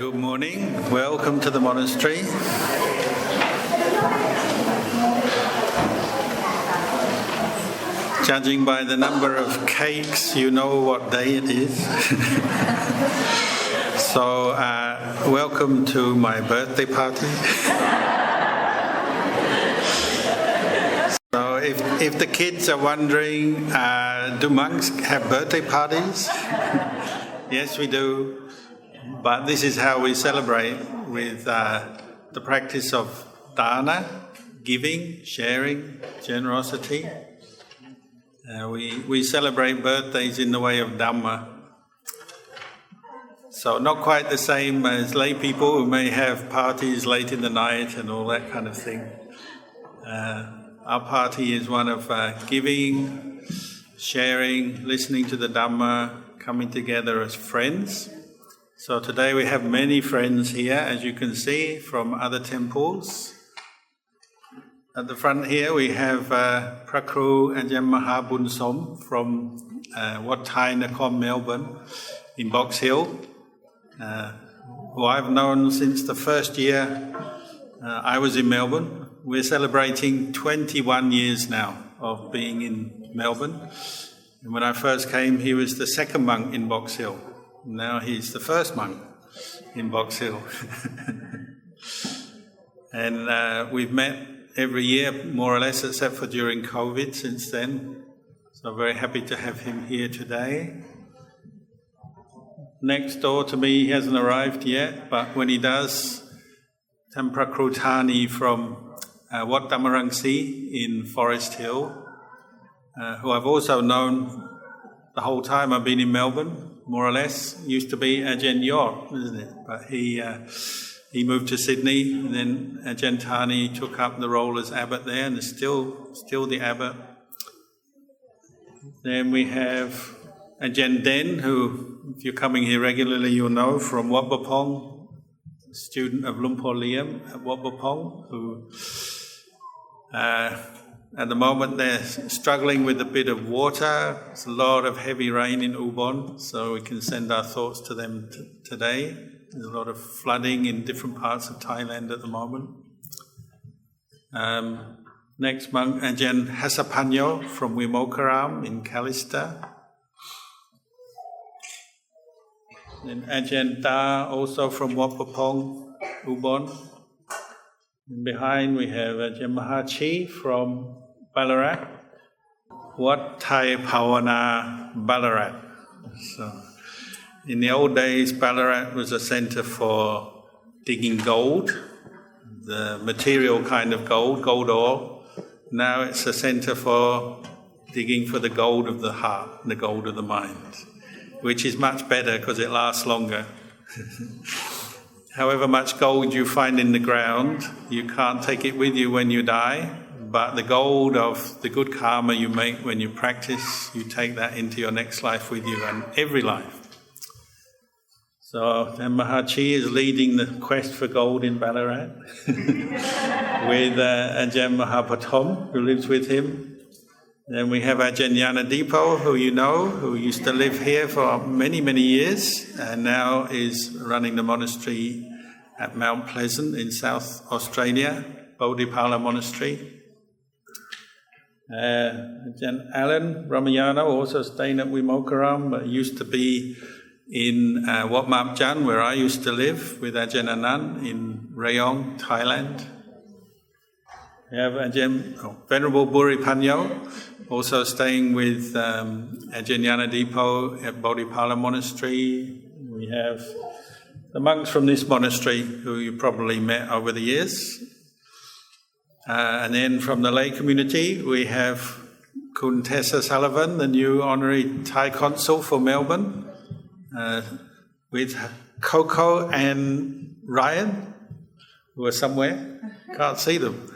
Good morning. Welcome to the monastery. Judging by the number of cakes, you know what day it is. So, welcome to my birthday party. So, if the kids are wondering, do monks have birthday parties? Yes, we do. But this is how we celebrate with the practice of dana, giving, sharing, generosity. We celebrate birthdays in the way of Dhamma. So not quite the same as lay people who may have parties late in the night and all that kind of thing. Our party is one of giving, sharing, listening to the Dhamma, coming together as friends. So today we have many friends here, as you can see, from other temples. At the front here we have Prakru Ajahn Mahabunsom from Wat Thai Nakhon, Melbourne, in Box Hill, who I've known since the first year I was in Melbourne. We're celebrating 21 years now of being in Melbourne. And when I first came, he was the second monk in Box Hill. Now he's the first monk in Box Hill. And we've met every year, more or less, except for during COVID since then. So very happy to have him here today. Next door to me, he hasn't arrived yet, but when he does, Prakru Thani from Wat Dhamarangsi in Forest Hill, who I've also known the whole time I've been in Melbourne. More or less, used to be Ajahn York, isn't it? But he moved to Sydney, and then Ajahn Thani took up the role as abbot there, and is still the abbot. Then we have Ajahn Den, who, if you're coming here regularly, you'll know from Wat Bapong, student of Luang Por Kalyano at Wat Bapong, who at the moment they're struggling with a bit of water. There's a lot of heavy rain in Ubon, so we can send our thoughts to them today. There's a lot of flooding in different parts of Thailand at the moment. Next monk, Ajahn Hasapanyo from Wimokaram in Kalista. Then Ajahn Da, also from Wat Bapong, Ubon. And behind we have Ajahn Mahachi from Ballarat, Wat Thai Bhavana Ballarat. So, in the old days, Ballarat was a centre for digging gold, the material kind of gold ore. Now it's a centre for digging for the gold of the heart, the gold of the mind, which is much better because it lasts longer. However much gold you find in the ground, you can't take it with you when you die, but the gold of the good karma you make when you practice, you take that into your next life with you and every life. So Mahachi is leading the quest for gold in Ballarat with Ajahn Mahapathom, who lives with him. Then we have Ajahn Yanadipo, who you know, who used to live here for many, many years and now is running the monastery at Mount Pleasant in South Australia, Bodhipala Monastery. Ajahn Alan Ramayana, also staying at Wimokaram, but used to be in Wat Mapjan, where I used to live with Ajahn Anand in Rayong, Thailand. We have Venerable Buri Panyo, also staying with Ajahn Yanadipo at Bodhipala Monastery. We have the monks from this monastery, who you probably met over the years. And then from the lay community, we have Kun Tessa Sullivan, the new Honorary Thai Consul for Melbourne, with Coco and Ryan, who are somewhere. Can't see them.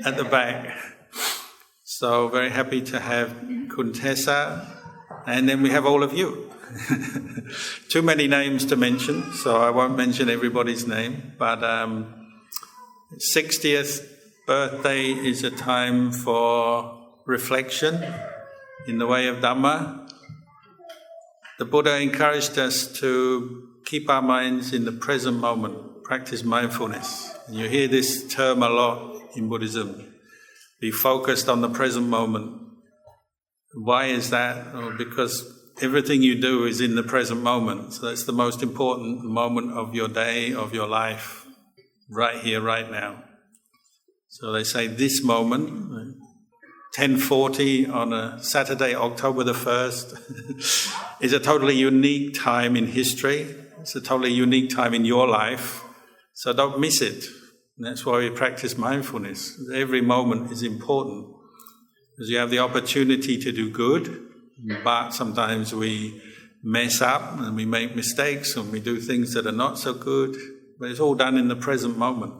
At the back. So very happy to have Kun Tessa, and then we have all of you. Too many names to mention, so I won't mention everybody's name, but 60th birthday is a time for reflection in the way of Dhamma. the Buddha encouraged us to keep our minds in the present moment, practice mindfulness. And you hear this term a lot in Buddhism, be focused on the present moment. Why is that? Well, because everything you do is in the present moment. So that's the most important moment of your day, of your life, right here, right now. So they say this moment, 10:40 on a Saturday, October the 1st, is a totally unique time in history. It's a totally unique time in your life. So don't miss it. And that's why we practice mindfulness. Every moment is important because you have the opportunity to do good, but sometimes we mess up and we make mistakes and we do things that are not so good. But it's all done in the present moment.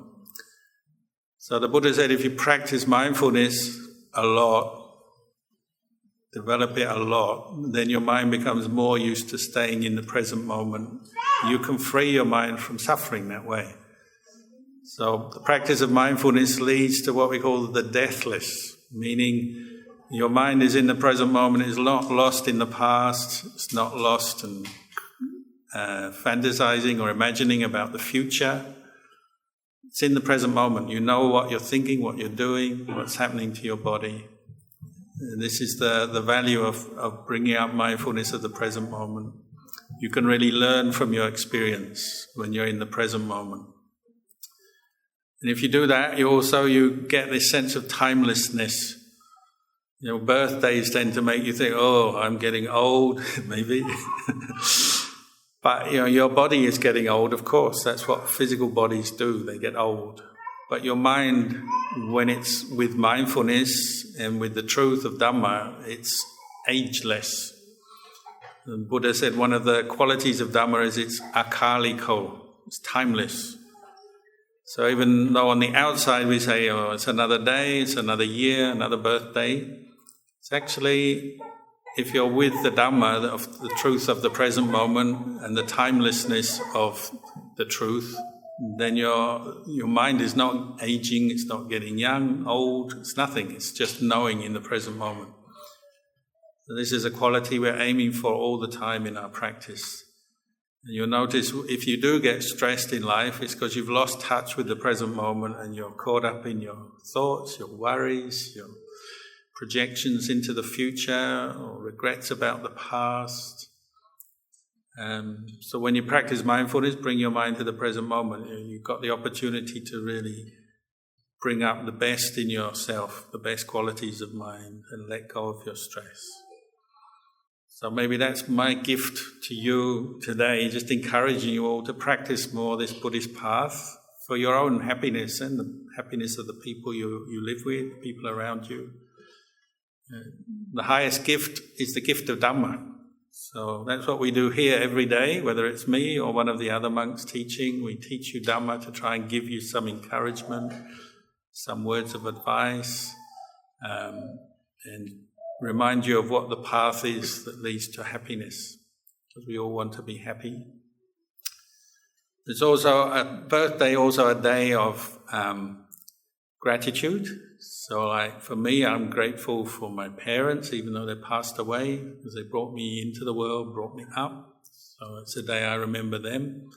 So the Buddha said if you practice mindfulness a lot, develop it a lot, then your mind becomes more used to staying in the present moment. You can free your mind from suffering that way. So the practice of mindfulness leads to what we call the deathless, meaning your mind is in the present moment, it's not lost in the past, it's not lost in fantasizing or imagining about the future. It's in the present moment. You know what you're thinking, what you're doing, what's happening to your body. And this is the value of bringing up mindfulness at the present moment. You can really learn from your experience when you're in the present moment. And if you do that, you get this sense of timelessness. You know, birthdays tend to make you think, oh, I'm getting old, maybe. But, your body is getting old, of course. That's what physical bodies do. They get old. But your mind, when it's with mindfulness and with the truth of Dhamma, it's ageless. The Buddha said one of the qualities of Dhamma is it's akaliko. It's timeless. So even though on the outside we say, oh, it's another day, it's another year, another birthday, it's actually, if you're with the Dhamma, of the truth of the present moment and the timelessness of the truth, then your mind is not aging, it's not getting young, old, it's nothing. It's just knowing in the present moment. So this is a quality we're aiming for all the time in our practice. And you'll notice if you do get stressed in life, it's because you've lost touch with the present moment and you're caught up in your thoughts, your worries, your projections into the future or regrets about the past. So when you practice mindfulness, bring your mind to the present moment. You've got the opportunity to really bring up the best in yourself, the best qualities of mind, and let go of your stress. So maybe that's my gift to you today, just encouraging you all to practice more this Buddhist path for your own happiness and the happiness of the people you live with, the people around you. The highest gift is the gift of Dhamma. So that's what we do here every day, whether it's me or one of the other monks teaching. We teach you Dhamma to try and give you some encouragement, some words of advice, and remind you of what the path is that leads to happiness, because we all want to be happy. There's also a birthday, also a day of gratitude. So like for me, I'm grateful for my parents, even though they passed away, because they brought me into the world, brought me up. So it's a day I remember them.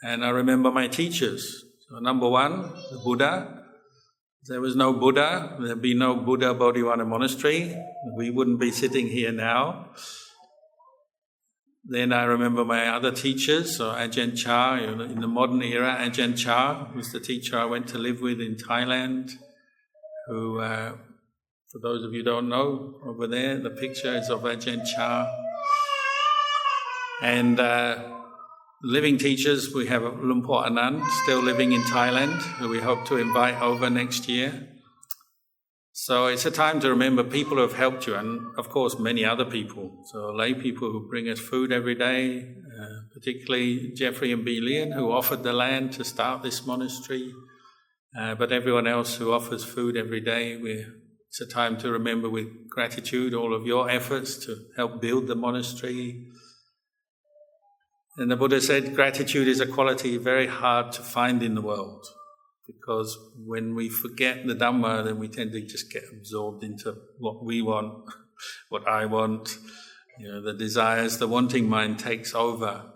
And I remember my teachers. So number one, the Buddha. If there was no Buddha, there'd be no Buddha Bodhiwana monastery. We wouldn't be sitting here now. Then I remember my other teachers, so Ajahn Chah, in the modern era, Ajahn Chah was the teacher I went to live with in Thailand, who, for those of you who don't know, over there, the picture is of Ajahn Chah. And living teachers, we have Luang Por Kalyano, still living in Thailand, who we hope to invite over next year. So it's a time to remember people who have helped you, and of course many other people. So lay people who bring us food every day, particularly Jeffrey and Bee Lien, who offered the land to start this monastery. But everyone else who offers food every day, it's a time to remember with gratitude all of your efforts to help build the monastery. And the Buddha said gratitude is a quality very hard to find in the world, because when we forget the Dhamma, then we tend to just get absorbed into what we want, what I want, The desires, the wanting mind takes over.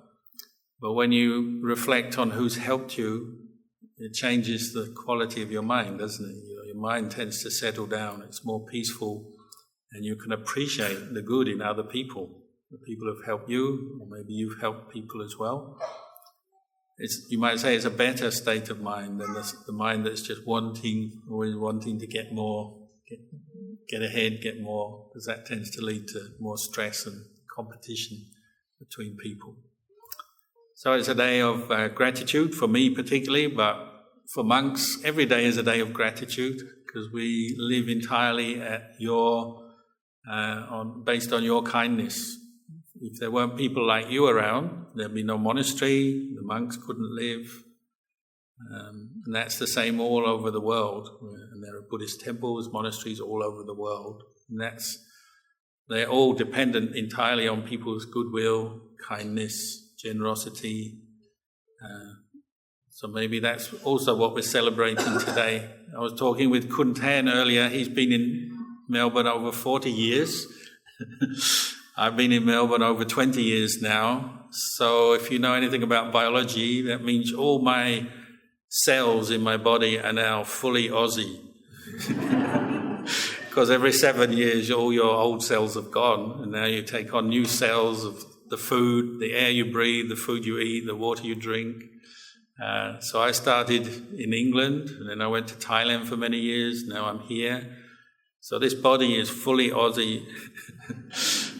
But when you reflect on who's helped you, it changes the quality of your mind, doesn't it? Your mind tends to settle down, it's more peaceful, and you can appreciate the good in other people. The people who've helped you, or maybe you've helped people as well. You might say it's a better state of mind than the mind that's just always wanting to get more, get ahead, get more, because that tends to lead to more stress and competition between people. So it's a day of gratitude for me particularly, but for monks, every day is a day of gratitude because we live entirely at based on your kindness. If there weren't people like you around, there'd be no monastery, the monks couldn't live. And that's the same all over the world. And there are Buddhist temples, monasteries all over the world. And they're all dependent entirely on people's goodwill, kindness, generosity. So maybe that's also what we're celebrating today. I was talking with Kun Tan earlier. He's been in Melbourne over 40 years. I've been in Melbourne over 20 years now. So if you know anything about biology, that means all my cells in my body are now fully Aussie. Because every 7 years, all your old cells have gone, and now you take on new cells of the food, the air you breathe, the food you eat, the water you drink. So I started in England, and then I went to Thailand for many years. Now I'm here. So this body is fully Aussie.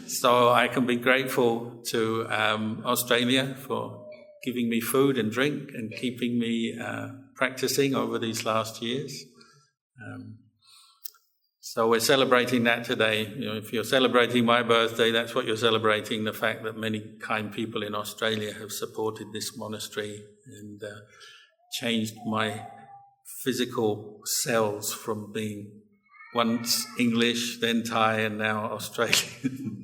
So I can be grateful to Australia for giving me food and drink and keeping me practicing over these last years. So we're celebrating that today. If you're celebrating my birthday, that's what you're celebrating, the fact that many kind people in Australia have supported this monastery and changed my physical cells from being once English, then Thai, and now Australian.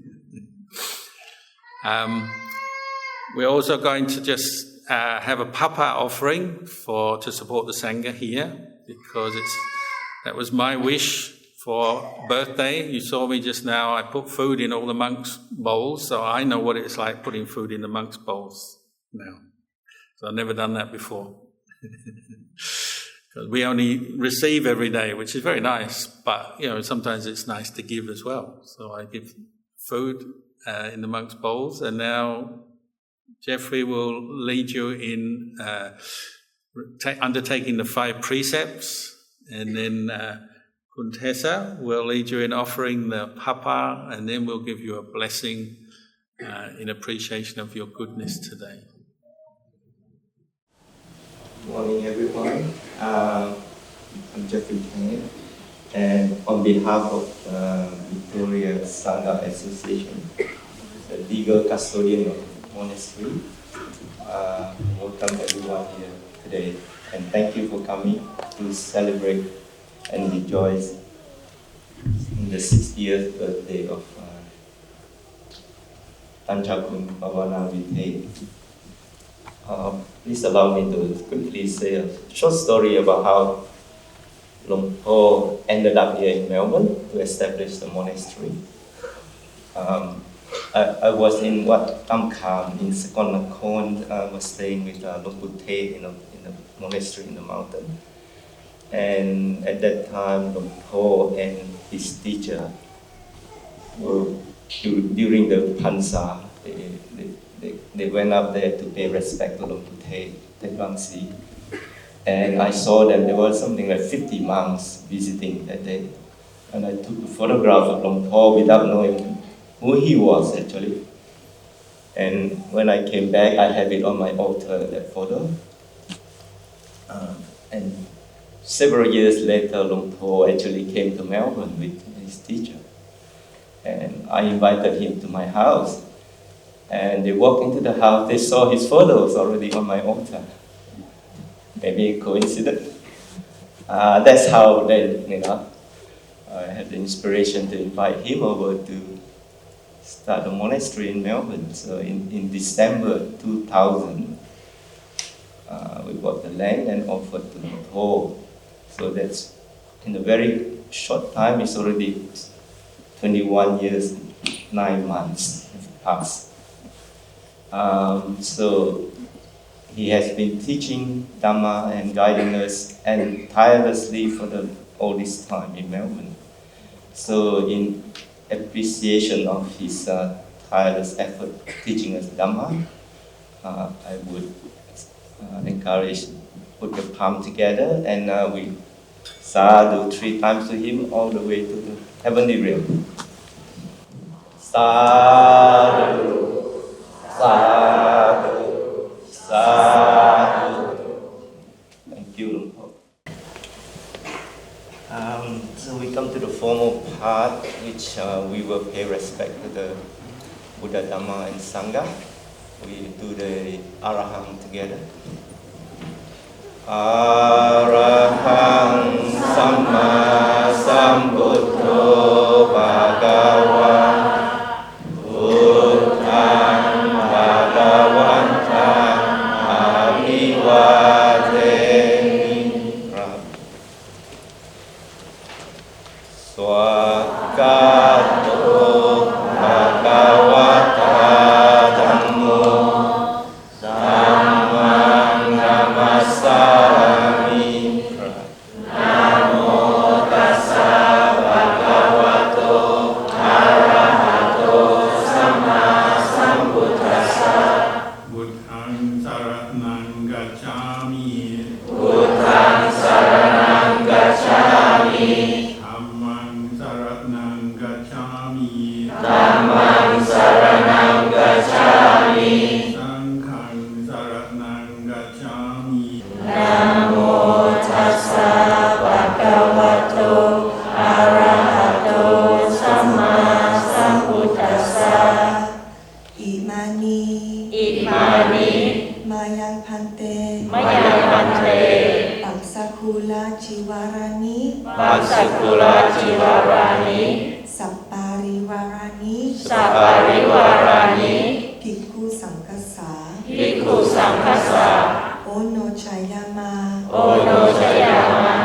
We're also going to just have a Papahar offering to support the Sangha here, because that was my wish for birthday. You saw me just now, I put food in all the monks' bowls, so I know what it's like putting food in the monks' bowls now. So I've never done that before. Because we only receive every day, which is very nice, but sometimes it's nice to give as well. So I give food in the monks' bowls, and now Jeffrey will lead you in undertaking the 5 precepts, and then Kuntesa will lead you in offering the Papahar, and then we'll give you a blessing in appreciation of your goodness today. Good morning, everyone. I'm Jeffrey Kane, and on behalf of Victoria Sangha Association, the legal custodian of the monastery, welcome everyone here today, and thank you for coming to celebrate and rejoice in the 60th birthday of Tanchakun Bhavana Vithe. Please allow me to quickly say a short story about how Luang Por ended up here in Melbourne to establish the monastery. I was in Tamkham in Sekon Nakhon. I was staying with Luang Por in the monastery in the mountain. And at that time, Luang Por and his teacher were, during the Pansa, they went up there to pay respect to Luang Por Te, and I saw them. There was something like 50 monks visiting that day. And I took a photograph of Luang Por without knowing who he was actually. And when I came back, I have it on my altar, that photo. And several years later, Luang Por actually came to Melbourne with his teacher. And I invited him to my house. And they walked into the house, they saw his photos already on my altar. Maybe a coincidence. That's how then, I had the inspiration to invite him over to start a monastery in Melbourne. So in December 2000, we bought the land and offered to Luang Por. So that's, in a very short time, it's already 21 years 9 months passed. So he has been teaching Dhamma and guiding us and tirelessly for all this time in Melbourne. So in appreciation of his tireless effort teaching us Dhamma, I would encourage put your palm together and we sadhu 3 times to him all the way to the heavenly realm. Sadhu, sadhu, sadhu. Thank you, Luang Por. So we come to the formal part, which we will pay respect to the Buddha, Dhamma, and Sangha. We do the Arahant together. Arahang Samma Sambuddho Bhagava Buddhang Bhagavantam Abhivademi Swakato Bhagavata Dhammo Dhammang Namasami Namo Tassa Bhagavato Arahato Samma Sambuddhassa Buddhang saranang gacchami. Buddhang saranang gacchami Dhammang saranang gacchami. Dhammang saranang gacchami Sanghang saranang gacchami. Namo Tassa Bhagavato Arahato Samma Sambuddhassa Imani Imani Mayang Pante Mayang Pante Paksakula Jiwarani Paksakula Jiwarani Sappariwarani Sapariwarani Bhikkhu Sangkasa Bhikkhu Sangkasa Ono Chayama โอโนชยามะ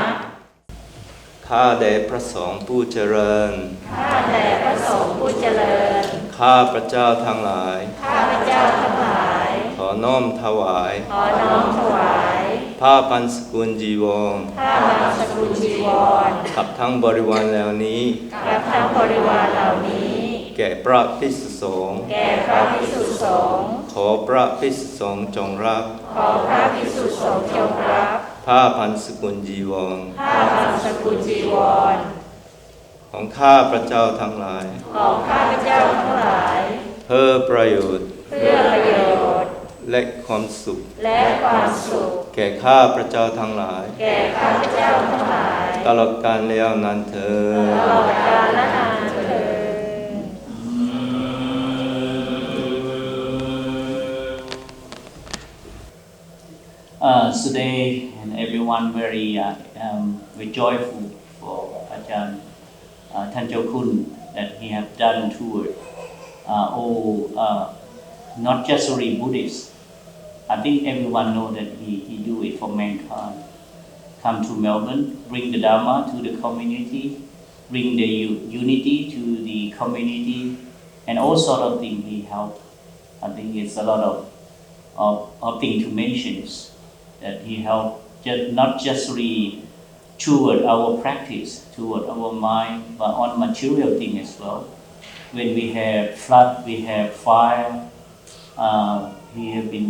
ข้าแต่พระสงฆ์ผู้เจริญ ข้าแต่พระสงฆ์ผู้เจริญ ข้าพระเจ้าทั้งหลาย ข้าพเจ้าทั้งหลาย ขอน้อมถวาย ขอน้อมถวาย ผ้าพันสกุลจีวร ผ้าบังสกุลจีวร กับทั้งบริวารเหล่านี้ กับทั้งบริวารเหล่านี้ แก่พระภิกษุสงฆ์ แก่พระภิกษุสงฆ์ ขอพระภิกษุสงฆ์จงรับ ขอพระภิกษุสงฆ์จงรับ ผ้าพันสกุลจีวร ผ้าบังสกุลจีวร ของข้าพระเจ้าทั้งหลาย ของข้าพเจ้าทั้งหลาย เพื่อประโยชน์ เพื่อประโยชน์ และความสุข และความสุข แก่ข้าพระเจ้าทั้งหลาย แก่ข้าพเจ้าทั้งหลาย ตลอดกาลแล้วนานเถิด ตลอดกาลและนานเทอญ Today, and everyone very very joyful for Ajahn Kalyano that he have done toward all not just only Buddhists. I think everyone know that he do it for mankind. Come to Melbourne, bring the Dhamma to the community, bring the unity to the community, and all sort of things he help. I think it's a lot of things to mention. That he helped not just really toward our practice, toward our mind, but on material things as well. When we have flood, we have fire, he have been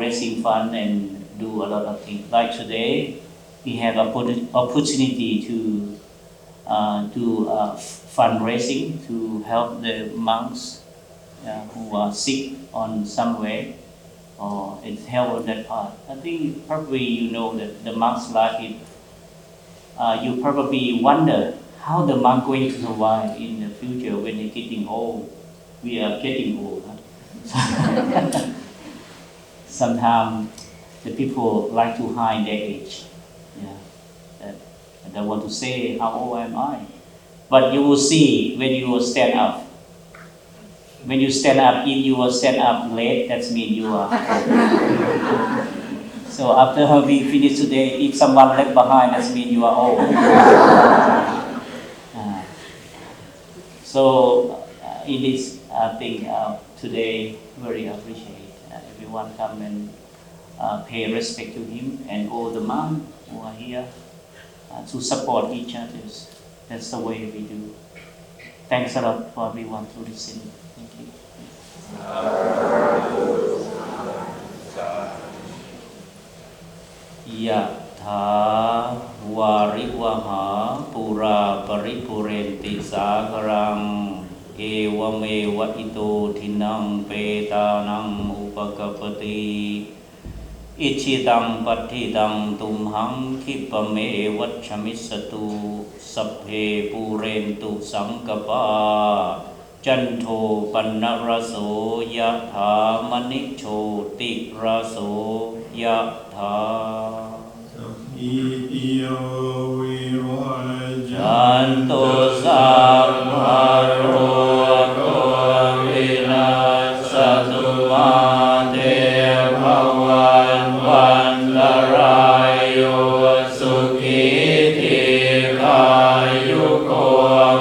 raising fund and do a lot of things. Like today, we have opportunity to do fundraising to help the monks who are sick on some way. Or it's help on that part. I think probably you know that the monk's life is, you probably wonder how the monk going to survive in the future when they're getting old. We are getting old. Huh? Sometimes the people like to hide their age. Yeah, that they want to say, how old am I? But you will see when you will stand up. When you stand up, if you will stand up late, that means you are old. So after we finish today, if someone left behind, that means you are old. So in this thing today very appreciate. Everyone come and pay respect to him, and all the monks who are here to support each other. That's the way we do. Thanks a lot for everyone to listen. Thank you. Yatha varivaha pura paripurenti sakarang evameva ito thinam petanam upakapati ichidam patidam tumham khipame vachamisatu sabhe purentu sankapa Chanto pannaraso yatha manicho raso yatha Chanto sabbharo vinasatu mate bhavan vandarayo sukhiti kayuko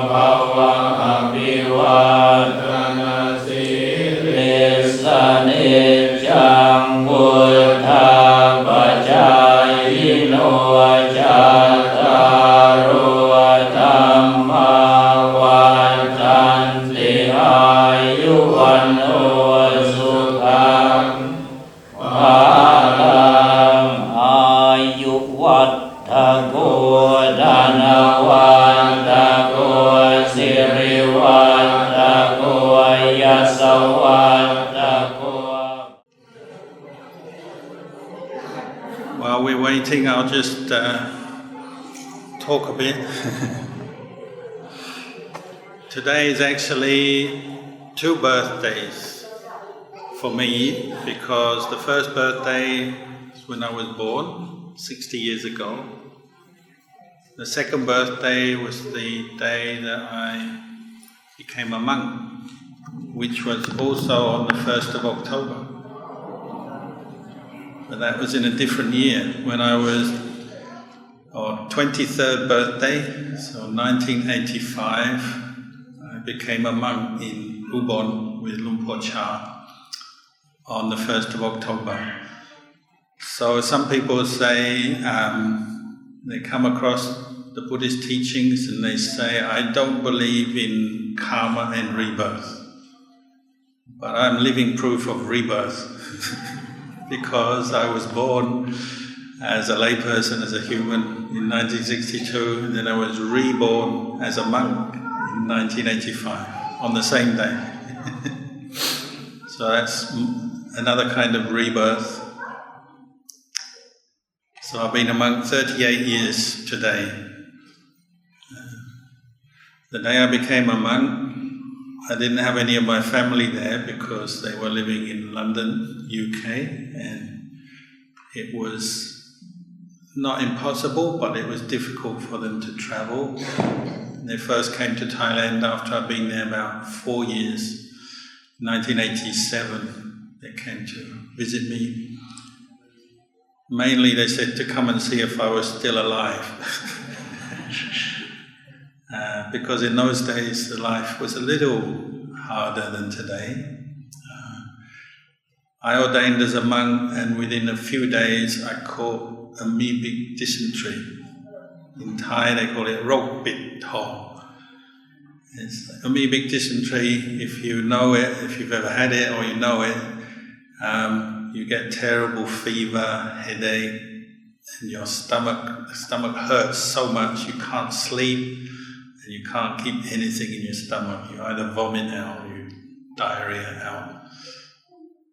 bhavan abhivadana sirisane jang buddha bajayino ajataro dhamma vajanti ayuvanno sukham palam ayuvatthago dhanavatthago sirivatthago yasavatthago. While we're waiting, I'll just talk a bit. Today is actually 2 birthdays for me, because the first birthday is when I was born, 60 years ago. The second birthday was the day that I became a monk, which was also on the 1st of October. But that was in a different year, when I was 23rd birthday, so 1985, I became a monk in Ubon with Luang Por on the 1st of October. So some people say, they come across the Buddhist teachings and they say, I don't believe in karma and rebirth, but I'm living proof of rebirth. Because I was born as a layperson, as a human in 1962, and then I was reborn as a monk in 1985, on the same day. So that's another kind of rebirth. So I've been a monk 38 years today. The day I became a monk, I didn't have any of my family there because they were living in London, UK, and it was not impossible, but it was difficult for them to travel. They first came to Thailand after I'd been there about 4 years. In 1987, they came to visit me. Mainly they said to come and see if I was still alive. Because in those days the life was a little harder than today. I ordained as a monk, and within a few days I caught amoebic dysentery. In Thai they call it rok pit thong. It's amoebic dysentery. If you know it, if you've ever had it or you know it, you get terrible fever, headache, and your stomach hurts so much you can't sleep. And you can't keep anything in your stomach. You either vomit out or you diarrhea out.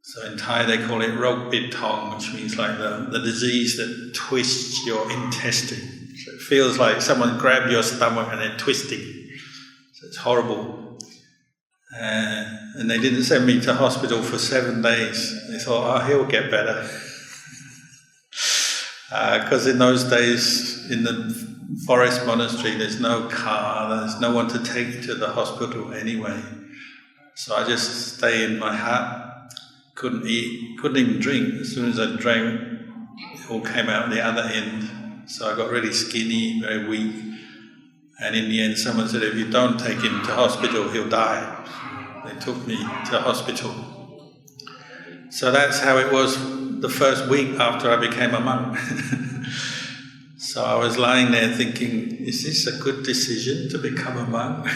So in Thai they call it rok pit thong, which means like the disease that twists your intestine. So it feels like someone grabbed your stomach and they're twisting. So it's horrible. And they didn't send me to hospital for 7 days. They thought, oh, he'll get better. Because in those days, in the forest monastery, there's no car, there's no one to take you to the hospital anyway. So I just stay in my hut, couldn't eat, couldn't even drink. As soon as I drank, it all came out the other end. So I got really skinny, very weak. And in the end, someone said, if you don't take him to hospital, he'll die. They took me to hospital. So that's how it was the first week after I became a monk. So I was lying there thinking, is this a good decision to become a monk?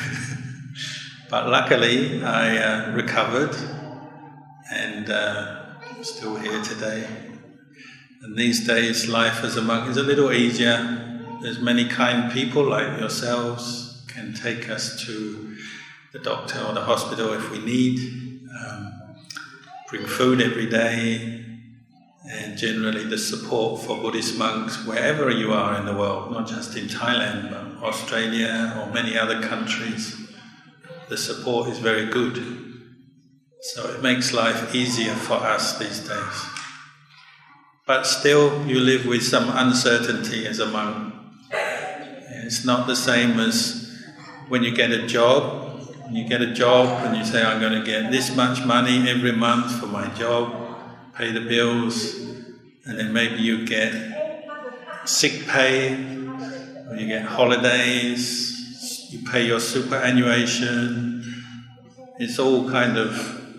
But luckily I recovered and I'm still here today. And these days life as a monk is a little easier. There's many kind people like yourselves can take us to the doctor or the hospital if we need. Bring food every day, and generally the support for Buddhist monks wherever you are in the world, not just in Thailand but Australia or many other countries, the support is very good. So it makes life easier for us these days. But still you live with some uncertainty as a monk. It's not the same as when you get a job. When you get a job and you say, I'm going to get this much money every month for my job, pay the bills, and then maybe you get sick pay, or you get holidays, you pay your superannuation. It's all kind of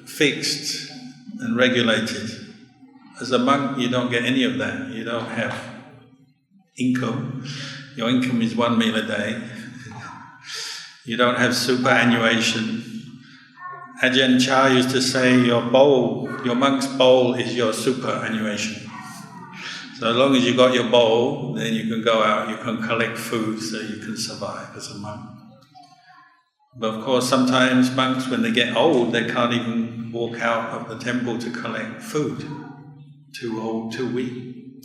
fixed and regulated. As a monk, you don't get any of that. You don't have income. Your income is 1 meal a day. You don't have superannuation. Ajahn Chah used to say your monk's bowl is your superannuation. So as long as you got your bowl, then you can go out, you can collect food so you can survive as a monk. But of course sometimes monks, when they get old, they can't even walk out of the temple to collect food. Too old, too weak.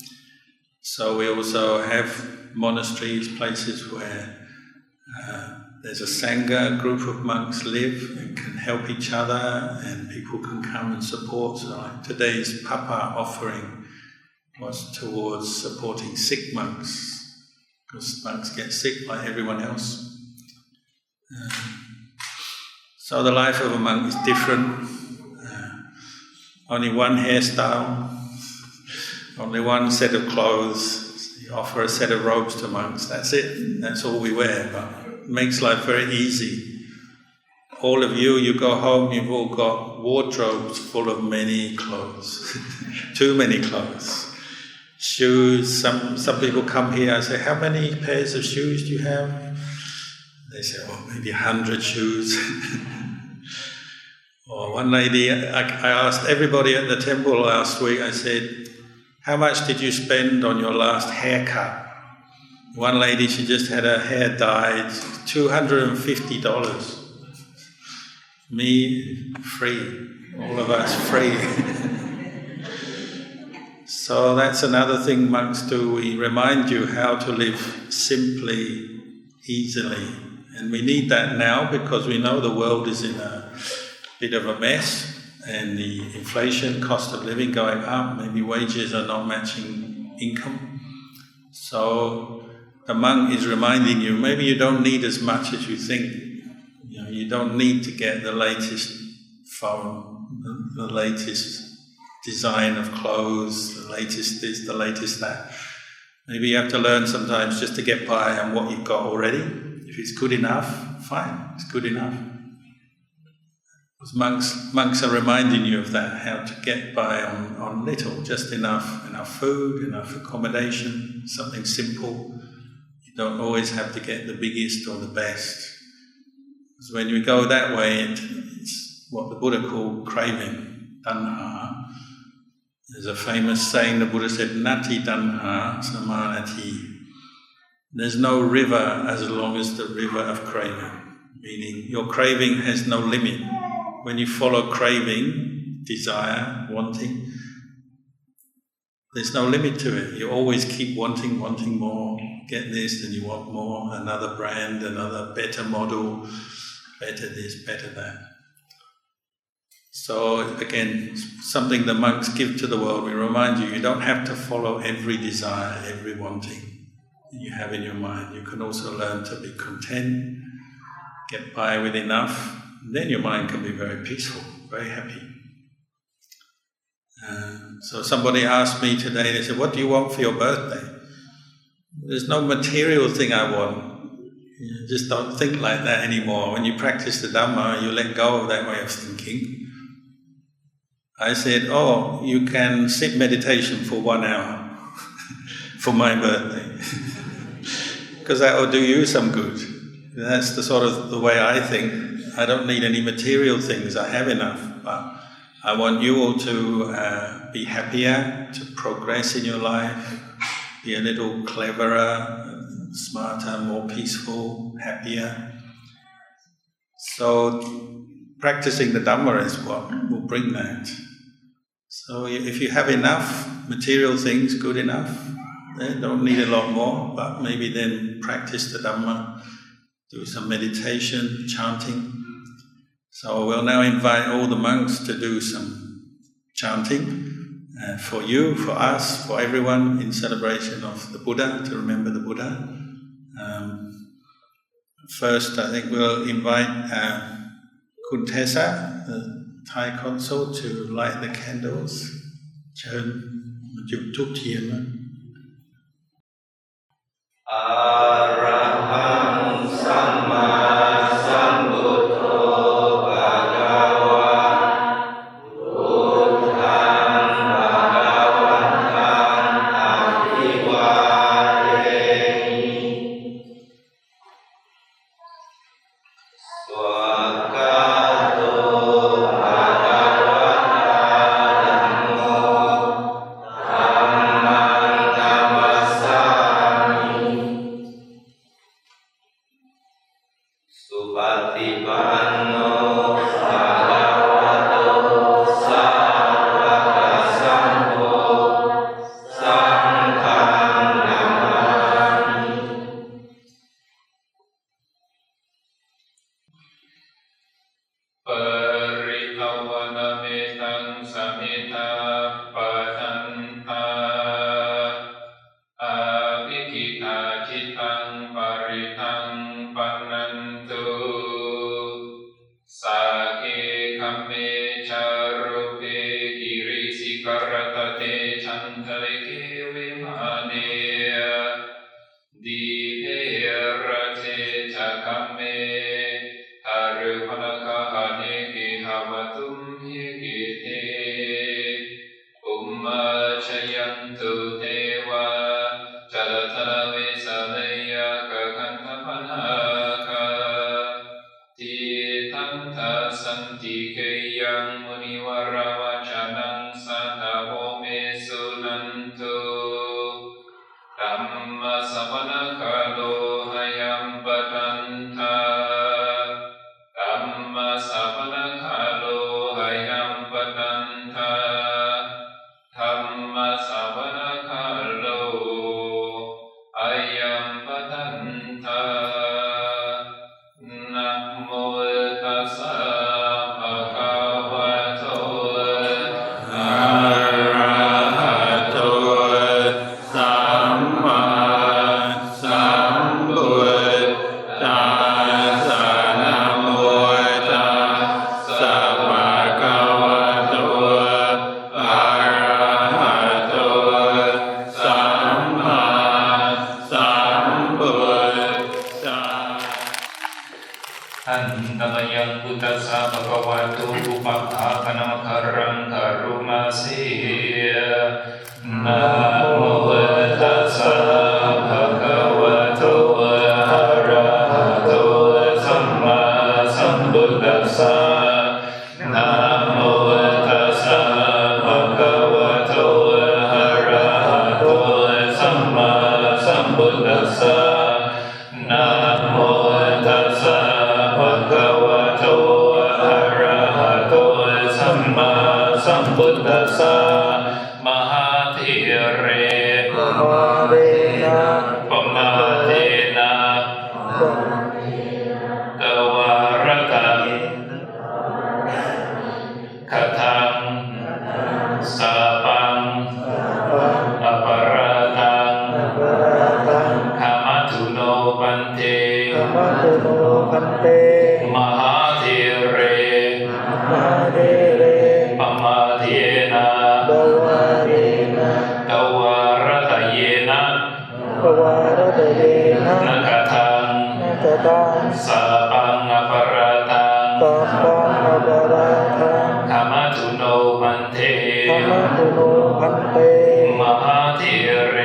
So we also have monasteries, places where there's a Sangha, a group of monks live and can help each other, and people can come and support. So like today's Papahar offering was towards supporting sick monks, because monks get sick like everyone else. So the life of a monk is different. Only one hairstyle, only one set of clothes. You offer a set of robes to monks, that's it. That's all we wear. But it makes life very easy. All of you go home, you've all got wardrobes full of many clothes. Too many clothes. Shoes, some people come here and say, how many pairs of shoes do you have? They say, oh, maybe 100 shoes. Or one lady, I asked everybody at the temple last week, I said, how much did you spend on your last haircut? One lady, she just had her hair dyed, $250. Me, free. All of us, free. So that's another thing monks do. We remind you how to live simply, easily. And we need that now because we know the world is in a bit of a mess, and the inflation, cost of living going up, maybe wages are not matching income. So the monk is reminding you, maybe you don't need as much as you think. You don't need to get the latest phone, the latest design of clothes, the latest this, the latest that. Maybe you have to learn sometimes just to get by on what you've got already. If it's good enough, fine, it's good enough. Because monks are reminding you of that, how to get by on little, just enough food, enough accommodation, something simple. You don't always have to get the biggest or the best. Because when you go that way, it's what the Buddha called craving, Dhamma. There's a famous saying the Buddha said, Nati Dhamma Samanati. There's no river as long as the river of craving. Meaning your craving has no limit. When you follow craving, desire, wanting, there's no limit to it. You always keep wanting more, get this, and you want more, another brand, another better model, better this, better that. So again, something the monks give to the world. We remind you, you don't have to follow every desire, every wanting you have in your mind. You can also learn to be content, get by with enough. Then your mind can be very peaceful, very happy. So somebody asked me today, they said, what do you want for your birthday? There's no material thing I want. You just don't think like that anymore. When you practice the Dhamma, you let go of that way of thinking. I said, oh, you can sit meditation for 1 hour for my birthday. Because that will do you some good. That's the sort of the way I think. I don't need any material things. I have enough. But I want you all to be happier, to progress in your life, be a little cleverer, smarter, more peaceful, happier. So practicing the Dhamma is what will bring that. So if you have enough material things, good enough, then don't need a lot more, but maybe then practice the Dhamma, do some meditation, chanting. So we'll now invite all the monks to do some chanting for you, for us, for everyone in celebration of the Buddha, to remember the Buddha. First, I think we'll invite Kuntesa, the Thai consul, to light the candles. เชิญมาจุดธูปเทียนนะ อะระหังสัมมาสัมพุทโธภะคะวะพุทธังภะคะวันตังอะภิวาเทมิสวากาโตภะคะวะตาธัมโมธัมมังนัมมัสสามิสุปฏิปันโนภะคะวะโตสาวกสังโฆสังฆังนามามิปริภวนาเมตังสมิทาปะทันตาอาภิกิตาจิตังปริทังปันนันตุสาเกคัมเมจารุเปกิริสิกรตเตชันทเลเกวิมาเนดีเพระเทจะคัมเมหารุพนกหาเนกิหาวตุมหิกิเตอุมมาชยันตุเทวาจัลทนาเวสะเนยกะขันธปัญหาคาทิทันทาสันติเกยังมุนิวราวจานังสัทธาโวเมสุนันตุธัมมะสวนะคาโลหยัมปทันทาธัมมะสวนะคาโลหยัมปทันทาธัมมะสวนะคาโลหยัมปทันทานะโมตัสสะภะคะวะโตอะระหะโตสัมมาสัมพุทธัสสะนะโมตัสสะภะคะวะโตอะระหะโตสัมมาสัมพุทธัสสะอันตมยังพุทธัสสะภะคะวะโตอุปภาคนังคารังคารุมาสีนะโมตัสสะภะคะวะโตอะระหะโตสัมมาสัมพุทธัสสะนะโมตัสสะภะคะวะโตอะระหะโตสัมมาสัมพุทธัสสะนะโมตัสสะภะคะวะโตอะระหะโตสัมมาสัมพุทธัสสะมหาเถเรปมาเทนะกวารตังคทังสาปังอปราตังขมัตถุโนปันเตมหาเถเรปมาเทนะกวารตเยนะ ปวารตเยนะ นักขัง นัก ตัง สัพพังอปราตัง สัพพังอปาราทัง ขมัตุโนพันเท ธรรมตุโนพันเต มหาเถเร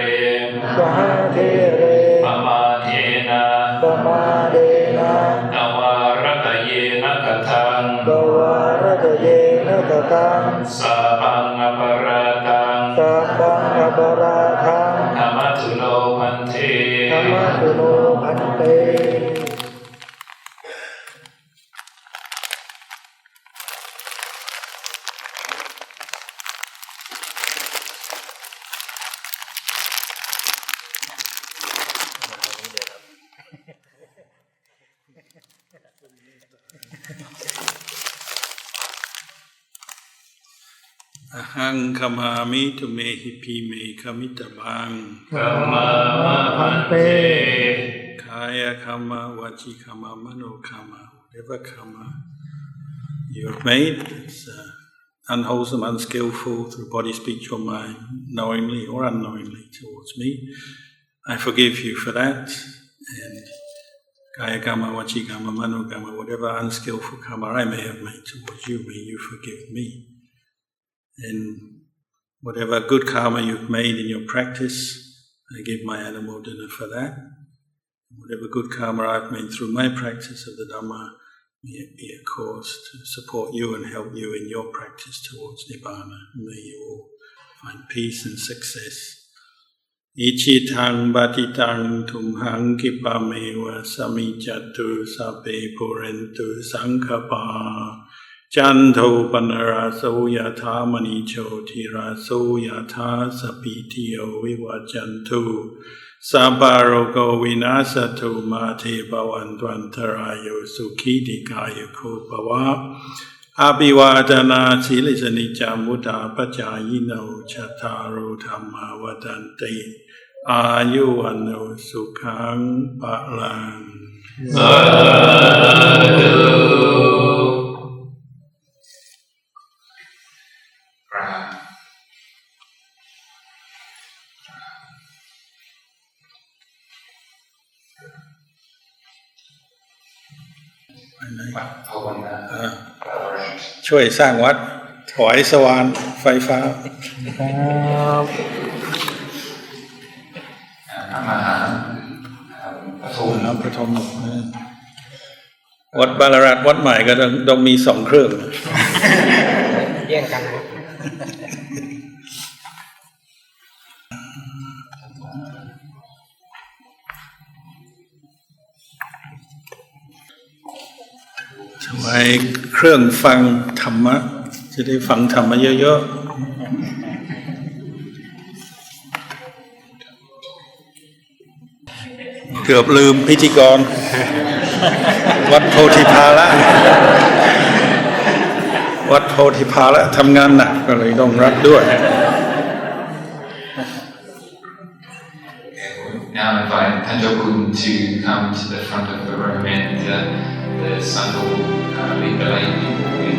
สหเทเร ปมาเทนะ ปมาเดนะ นวารกเยนะกทัง กวารตเยนะกตัง สัพพังอปราตัง สัพพังอปาราทัง ขมัตุโนพันเท ธรรมตุโนพันเตอะหังคมามิตุเมหิพีเมคมิตบัง กัมมาพันเต กายคามาวาจิคามามโนคามา whatever karma you have made, it's unwholesome, unskillful through body, speech or mind, knowingly or unknowingly towards me, I forgive you for that. And kaya kama, vachi kama, mano kama, whatever unskillful karma I may have made towards you, may you forgive me. And whatever good karma you've made in your practice, I give my anumodana for that. Whatever good karma I've made through my practice of the Dhamma, may it be a cause to support you and help you in your practice towards Nibbana. May you all find peace and success. Ichitang batitang tumhang kipameva samijatu sape purentu sankapa Janto panaraso yatha manicho tiraso yatha sapitiyo vivajantu Sabarogo vinasatu mate bhavantvantarayo sukhidikayo bhava Abhivadana silisanicha muddha pachayino chattaro dhamma vadanti Ayuvanno sukhang palangช่วยสร้างวัดถวายสว่านไฟฟ้าปฐมวัดบางรัตวัดใหม่ก็ต้องมี2 เครื่องแย่งกันถวายเครื่องฟังธรรมะจะได้ฟังธรรมะเยอะๆเกือบลืมพิธีกรวัดโพธิพาละวัดโพธิพาละทำงานหนักก็เลยต้องรับด้วย Now I invite Tanjokun to come to the front of the room and the Sangha will lead the lay people in